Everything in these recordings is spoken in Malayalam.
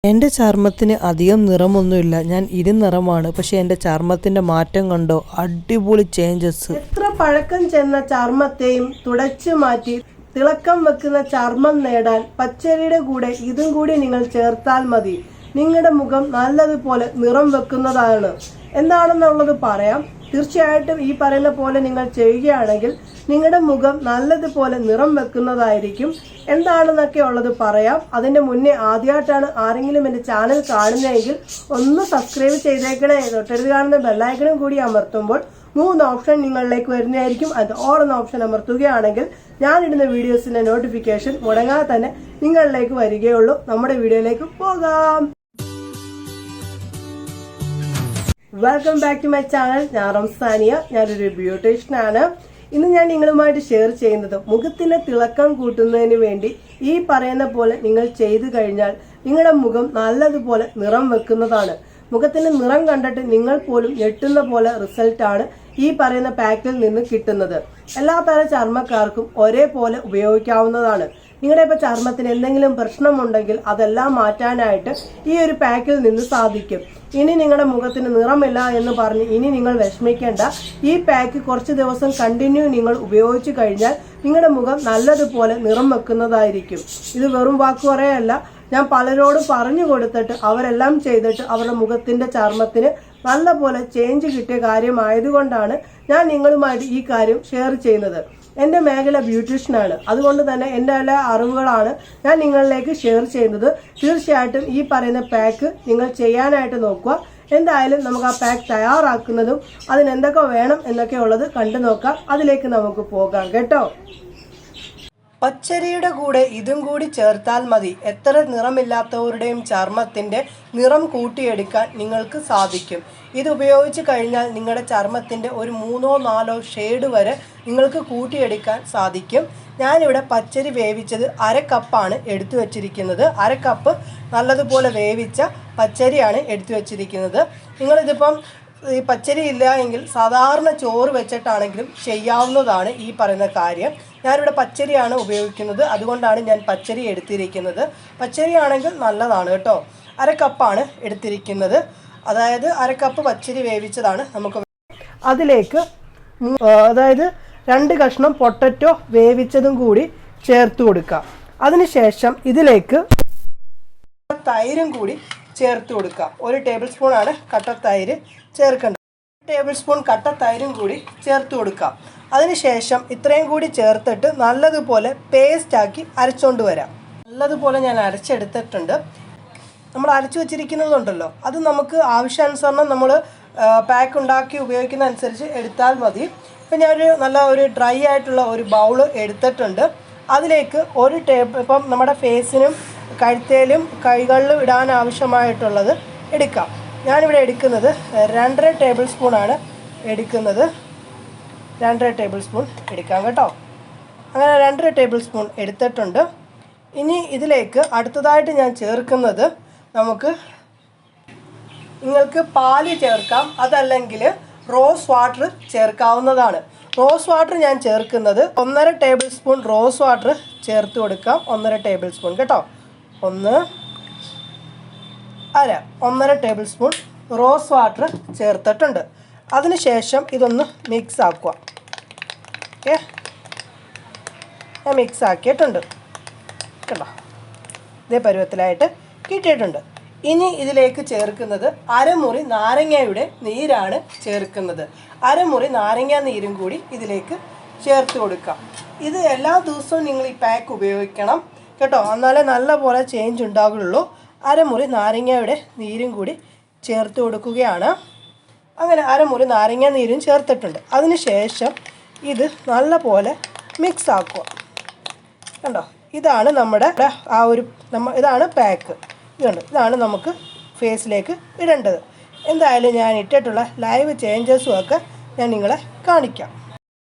എൻ്റെ ചർമ്മത്തിന് അധികം നിറമൊന്നുമില്ല, ഞാൻ ഇരുനിറമാണ്. പക്ഷെ എൻ്റെ ചർമ്മത്തിൻ്റെ മാറ്റം കണ്ടോ, അടിപൊളി ചേഞ്ചസ്. എത്ര പഴക്കം ചെന്ന ചർമ്മത്തെയും തുടച്ചു മാറ്റി തിളക്കം വെക്കുന്ന ചർമ്മം നേടാൻ പച്ചരിയുടെ കൂടെ ഇതും കൂടി നിങ്ങൾ ചേർത്താൽ മതി. നിങ്ങളുടെ മുഖം നല്ലതുപോലെ നിറം വെക്കുന്നതാണ്. എന്താണെന്നുള്ളത് പറയാം. തീർച്ചയായിട്ടും ഈ പറയുന്ന പോലെ നിങ്ങൾ ചെയ്യുകയാണെങ്കിൽ നിങ്ങളുടെ മുഖം നല്ലതുപോലെ നിറം വെക്കുന്നതായിരിക്കും. എന്താണെന്നൊക്കെ ഉള്ളത് പറയാം. അതിന്റെ മുന്നേ ആദ്യമായിട്ടാണ് ആരെങ്കിലും എൻ്റെ ചാനൽ കാണുന്നതെങ്കിൽ ഒന്ന് സബ്സ്ക്രൈബ് ചെയ്തേക്കണേ. തൊട്ടടുത്ത് കാണുന്ന ബെല്ലൈക്കണും കൂടി അമർത്തുമ്പോൾ 3 ഓപ്ഷൻ നിങ്ങളിലേക്ക് വരുന്നതായിരിക്കും. അത് ഓൾ എന്ന ഓപ്ഷൻ അമർത്തുകയാണെങ്കിൽ ഞാനിടുന്ന വീഡിയോസിന്റെ നോട്ടിഫിക്കേഷൻ മുടങ്ങാതെ തന്നെ നിങ്ങളിലേക്ക് വരികയുള്ളൂ. നമ്മുടെ വീഡിയോയിലേക്ക് പോകാം. Welcome back to my channel. ഞാൻ റംസാനിയ. ഞാനൊരു ബ്യൂട്ടീഷ്യനാണ്. ഇന്ന് ഞാൻ നിങ്ങളുമായിട്ട് ഷെയർ ചെയ്യുന്നത് മുഖത്തിന് തിളക്കം കൂട്ടുന്നതിന് വേണ്ടി ഈ പറയുന്ന പോലെ നിങ്ങൾ ചെയ്തു കഴിഞ്ഞാൽ നിങ്ങളുടെ മുഖം നല്ലതുപോലെ നിറം വെക്കുന്നതാണ്. മുഖത്തിന് നിറം കണ്ടിട്ട് നിങ്ങൾ പോലും ഞെട്ടുന്ന പോലെ റിസൾട്ടാണ് ഈ പറയുന്ന പാക്കിൽ നിന്ന് കിട്ടുന്നത്. എല്ലാ തരം ചർമ്മക്കാർക്കും ഒരേപോലെ ഉപയോഗിക്കാവുന്നതാണ്. നിങ്ങളുടെ ഇപ്പോൾ ചർമ്മത്തിന് എന്തെങ്കിലും പ്രശ്നമുണ്ടെങ്കിൽ അതെല്ലാം മാറ്റാനായിട്ട് ഈ ഒരു പാക്കിൽ നിന്ന് സാധിക്കും. ഇനി നിങ്ങളുടെ മുഖത്തിന് നിറമില്ല എന്ന് പറഞ്ഞ് ഇനി നിങ്ങൾ വിഷമിക്കേണ്ട. ഈ പാക്ക് കുറച്ച് ദിവസം കണ്ടിന്യൂ നിങ്ങൾ ഉപയോഗിച്ചു കഴിഞ്ഞാൽ നിങ്ങളുടെ മുഖം നല്ലതുപോലെ നിറം വെക്കുന്നതായിരിക്കും. ഇത് വെറും വാക്ക് പറയല്ല, ഞാൻ പലരോടും പറഞ്ഞു കൊടുത്തിട്ട് അവരെല്ലാം ചെയ്തിട്ട് അവരുടെ മുഖത്തിന്റെ ചർമ്മത്തിന് നല്ലപോലെ ചേഞ്ച് കിട്ടിയ കാര്യമായതുകൊണ്ടാണ് ഞാൻ നിങ്ങളുമായിട്ട് ഈ കാര്യം ഷെയർ ചെയ്യുന്നത്. എൻ്റെ മേഖല ബ്യൂട്ടീഷ്യനാണ്. അതുകൊണ്ട് തന്നെ എൻ്റെ എല്ലാ അറിവുകളാണ് ഞാൻ നിങ്ങളിലേക്ക് ഷെയർ ചെയ്യുന്നത്. തീർച്ചയായിട്ടും ഈ പറയുന്ന പാക്ക് നിങ്ങൾ ചെയ്യാനായിട്ട് നോക്കുക. എന്തായാലും നമുക്ക് ആ പാക്ക് തയ്യാറാക്കുന്നതും അതിനെന്തൊക്കെ വേണം എന്നൊക്കെ ഉള്ളത് കണ്ടു നോക്കാം. അതിലേക്ക് നമുക്ക് പോകാം കേട്ടോ. പച്ചരിയുടെ കൂടെ ഇതും കൂടി ചേർത്താൽ മതി. എത്ര നിറമില്ലാത്തവരുടെയും ചർമ്മത്തിൻ്റെ നിറം കൂട്ടിയെടുക്കാൻ നിങ്ങൾക്ക് സാധിക്കും. ഇത് ഉപയോഗിച്ച് കഴിഞ്ഞാൽ നിങ്ങളുടെ ചർമ്മത്തിൻ്റെ ഒരു 3-4 ഷെയ്ഡ് വരെ നിങ്ങൾക്ക് കൂട്ടിയെടുക്കാൻ സാധിക്കും. ഞാനിവിടെ പച്ചരി വേവിച്ചത് 1/2 കപ്പാണ് എടുത്തു വച്ചിരിക്കുന്നത്. 1/2 കപ്പ് നല്ലതുപോലെ വേവിച്ച പച്ചരിയാണ് എടുത്തു വച്ചിരിക്കുന്നത്. നിങ്ങളിതിപ്പം ഈ പച്ചരി ഇല്ല എങ്കിൽ സാധാരണ ചോറ് വെച്ചിട്ടാണെങ്കിലും ചെയ്യാവുന്നതാണ് ഈ പറയുന്ന കാര്യം. ഞാനിവിടെ പച്ചരിയാണ് ഉപയോഗിക്കുന്നത്, അതുകൊണ്ടാണ് ഞാൻ പച്ചരി എടുത്തിരിക്കുന്നത്. പച്ചരി ആണെങ്കിൽ നല്ലതാണ് കേട്ടോ. 1/2 കപ്പാണ് എടുത്തിരിക്കുന്നത്. അതായത് 1/2 കപ്പ് പച്ചരി വേവിച്ചതാണ് നമുക്ക്. അതിലേക്ക് അതായത് 2 കഷ്ണം പൊട്ടറ്റോ വേവിച്ചതും കൂടി ചേർത്ത് കൊടുക്കാം. അതിനുശേഷം ഇതിലേക്ക് തൈരും കൂടി ചേർത്ത് കൊടുക്കാം. 1 ടേബിൾ സ്പൂൺ ആണ് കട്ട തൈര് ചേർക്കേണ്ടത്. 1 ടേബിൾ സ്പൂൺ കട്ട തൈരും കൂടി ചേർത്ത് കൊടുക്കാം. അതിനുശേഷം ഇത്രയും കൂടി ചേർത്തിട്ട് നല്ലതുപോലെ പേസ്റ്റാക്കി അരച്ചുകൊണ്ട് വരാം. നല്ലതുപോലെ ഞാൻ അരച്ചെടുത്തിട്ടുണ്ട്. നമ്മൾ അരച്ചു വെച്ചിരിക്കുന്നതുണ്ടല്ലോ, അത് നമുക്ക് ആവശ്യാനുസരണം നമ്മൾ പാക്ക് ഉണ്ടാക്കി ഉപയോഗിക്കുന്ന അനുസരിച്ച് എടുത്താൽ മതി. ഇപ്പം ഞാനൊരു ഒരു ഡ്രൈ ആയിട്ടുള്ള ഒരു ബൗള് എടുത്തിട്ടുണ്ട്. അതിലേക്ക് 1 ടേബിൾ ഇപ്പം നമ്മുടെ ഫേസിനും കഴുത്തേലും കൈകളിലും ഇടാൻ ആവശ്യമായിട്ടുള്ളത് എടുക്കാം. ഞാനിവിടെ എടുക്കുന്നത് 2.5 ടേബിൾ സ്പൂണാണ് എടുക്കുന്നത്. 2.5 ടേബിൾ സ്പൂൺ എടുക്കാം കേട്ടോ. അങ്ങനെ 2.5 ടേബിൾ സ്പൂൺ എടുത്തിട്ടുണ്ട്. ഇനി ഇതിലേക്ക് അടുത്തതായിട്ട് ഞാൻ ചേർക്കുന്നത് നിങ്ങൾക്ക് പാല് ചേർക്കാം, അതല്ലെങ്കിൽ റോസ് വാട്ടർ ചേർക്കാവുന്നതാണ്. റോസ് വാട്ടർ ഞാൻ ചേർക്കുന്നത് 1.5 ടേബിൾ സ്പൂൺ റോസ് വാട്ടർ ചേർത്ത് കൊടുക്കാം. 1.5 ടേബിൾ സ്പൂൺ കേട്ടോ. 1.5 ടേബിൾ സ്പൂൺ റോസ് വാട്ടർ ചേർത്തിട്ടുണ്ട്. അതിനുശേഷം ഇതൊന്ന് മിക്സ് ആക്കുക. ഓക്കെ, ഞാൻ മിക്സ് ആക്കിയിട്ടുണ്ട് കേട്ടോ. ഇതേ പരുവത്തിലായിട്ട് കിട്ടിയിട്ടുണ്ട്. ഇനി ഇതിലേക്ക് ചേർക്കുന്നത് 1/2 മുറി നാരങ്ങയുടെ നീരാണ് ചേർക്കുന്നത്. 1/2 മുറി നാരങ്ങ നീരും കൂടി ഇതിലേക്ക് ചേർത്ത് കൊടുക്കാം. ഇത് എല്ലാ ദിവസവും നിങ്ങൾ ഈ പാക്ക് ഉപയോഗിക്കണം കേട്ടോ, എന്നാലേ നല്ല പോലെ ചേഞ്ച് ഉണ്ടാകുള്ളൂ. 1/2 മുറി നാരങ്ങയുടെ നീരും കൂടി ചേർത്ത് കൊടുക്കുകയാണ്. അങ്ങനെ 1/2 മുറി നാരങ്ങ നീരും ചേർത്തിട്ടുണ്ട്. അതിനുശേഷം ഇത് നല്ല പോലെ മിക്സ് ആക്കുക. കണ്ടോ, ഇതാണ് നമ്മുടെ ഇതാണ് പാക്ക്. ഇതാണ് നമുക്ക് ഫേസിലേക്ക് ഇടേണ്ടത്. എന്തായാലും ഞാൻ ഇട്ടിട്ടുള്ള ലൈവ് ചേഞ്ചസും ഒക്കെ ഞാൻ നിങ്ങളെ കാണിക്കാം.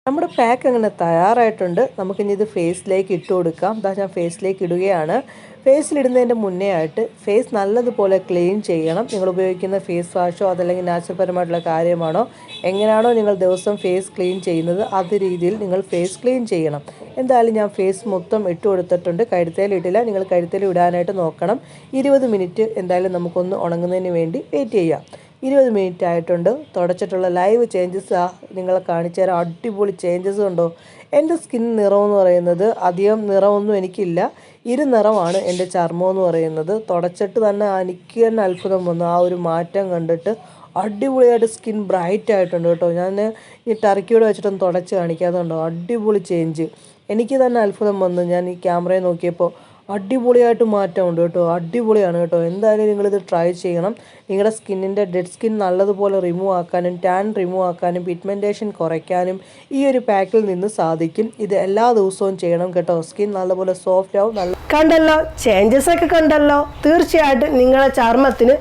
നമ്മുടെ പാക്ക് അങ്ങനെ തയ്യാറായിട്ടുണ്ട്. നമുക്കിനി ഇത് ഫേസിലേക്ക് ഇട്ട് കൊടുക്കാം. ഇതാ ഞാൻ ഫേസിലേക്ക് ഇടുകയാണ്. ഫേസിലിടുന്നതിൻ്റെ മുന്നേ ആയിട്ട് ഫേസ് നല്ലതുപോലെ ക്ലീൻ ചെയ്യണം. നിങ്ങൾ ഉപയോഗിക്കുന്ന ഫേസ് വാഷോ അതല്ലെങ്കിൽ നാച്ചുറൽപരമായിട്ടുള്ള കാര്യമാണോ, എങ്ങനെയാണോ നിങ്ങൾ ദിവസം ഫേസ് ക്ലീൻ ചെയ്യുന്നത് അത് രീതിയിൽ നിങ്ങൾ ഫേസ് ക്ലീൻ ചെയ്യണം. എന്തായാലും ഞാൻ ഫേസ് മൊത്തം ഇട്ട് കൊടുത്തിട്ടുണ്ട്. കഴുത്തേൽ ഇട്ടില്ല. നിങ്ങൾ കഴുത്തേൽ ഇടാനായിട്ട് നോക്കണം. 20 മിനിറ്റ് എന്തായാലും നമുക്കൊന്ന് ഉണങ്ങുന്നതിന് വേണ്ടി വെയിറ്റ് ചെയ്യാം. 20 മിനിറ്റ് ആയിട്ടുണ്ട്. തുടച്ചിട്ടുള്ള ലൈവ് ചേഞ്ചസ് നിങ്ങളെ കാണിച്ചു തരാം. അടിപൊളി ചേഞ്ചസ് ഉണ്ടോ. എൻ്റെ സ്കിൻ നിറമെന്ന് പറയുന്നത് അധികം നിറമൊന്നും എനിക്കില്ല. ഇരുനിറമാണ് എൻ്റെ ചർമ്മം എന്ന് പറയുന്നത്. തുടച്ചിട്ട് തന്നെ എനിക്ക് തന്നെ അത്ഭുതം വന്നു. ആ ഒരു മാറ്റം കണ്ടിട്ട് അടിപൊളിയായിട്ട് സ്കിൻ ബ്രൈറ്റ് ആയിട്ടുണ്ട് കേട്ടോ. ഞാൻ ഈ ടർക്കിയോടെ വെച്ചിട്ടൊന്ന് തുടച്ച് കാണിക്കാതുണ്ടോ. അടിപൊളി ചേഞ്ച്. എനിക്ക് തന്നെ അത്ഭുതം വന്നു. ഞാൻ ഈ ക്യാമറയിൽ നോക്കിയപ്പോൾ അടിപൊളിയായിട്ട് മാറ്റമുണ്ട് കേട്ടോ. അടിപൊളിയാണ് കേട്ടോ. എന്തായാലും നിങ്ങളിത് ട്രൈ ചെയ്യണം. നിങ്ങളുടെ സ്കിന്നിൻ്റെ ഡെഡ് സ്കിൻ നല്ലതുപോലെ റിമൂവ് ആക്കാനും ടാൻ റിമൂവ് ആക്കാനും പിഗ്മെൻറ്റേഷൻ കുറയ്ക്കാനും ഈ ഒരു പാക്കിൽ നിന്ന് സാധിക്കും. ഇത് എല്ലാ ദിവസവും ചെയ്യണം കേട്ടോ. സ്കിൻ നല്ലപോലെ സോഫ്റ്റ് ആവും. കണ്ടല്ലോ, ചേഞ്ചസ് ഒക്കെ കണ്ടല്ലോ. തീർച്ചയായിട്ടും നിങ്ങളുടെ ചർമ്മത്തിന്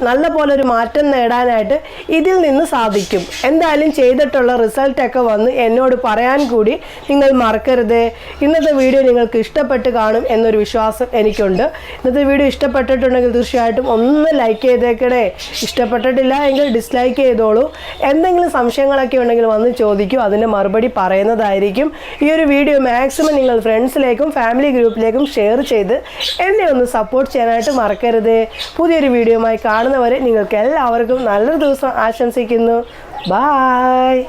നല്ലപോലെ ഒരു മാറ്റം നേടാനായിട്ട് ഇതിൽ നിന്ന് സാധിക്കും. എന്തായാലും ചെയ്തിട്ടുള്ള റിസൾട്ടൊക്കെ വന്ന് എന്നോട് പറയാൻ കൂടി നിങ്ങൾ മറക്കരുത്. ഇന്നത്തെ വീഡിയോ നിങ്ങൾക്ക് ഇഷ്ടപ്പെട്ട് കാണും എന്നൊരു വിശ്വാസം എനിക്കുണ്ട്. ഇന്നത്തെ വീഡിയോ ഇഷ്ടപ്പെട്ടിട്ടുണ്ടെങ്കിൽ തീർച്ചയായിട്ടും ഒന്ന് ലൈക്ക് ചെയ്തേക്കണേ. ഇഷ്ടപ്പെട്ടിട്ടില്ല എങ്കിൽ ഡിസ്ലൈക്ക് ചെയ്തോളൂ. എന്തെങ്കിലും സംശയങ്ങളൊക്കെ ഉണ്ടെങ്കിൽ വന്ന് ചോദിക്കൂ. അതിൻ്റെ മറുപടി പറയുന്നതായിരിക്കും. ഈ ഒരു വീഡിയോ മാക്സിമം നിങ്ങൾ ഫ്രണ്ട്സിലേക്കും ഫാമിലി ഗ്രൂപ്പിലേക്കും ഷെയർ ചെയ്ത് എന്നെ ഒന്ന് സപ്പോർട്ട് ചെയ്യാനായിട്ട് മറക്കരുത്. പുതിയൊരു വീഡിയോയുമായി കാണുന്നവരെ നിങ്ങൾക്ക് എല്ലാവർക്കും നല്ലൊരു ദിവസം ആശംസിക്കുന്നു. ബായ്.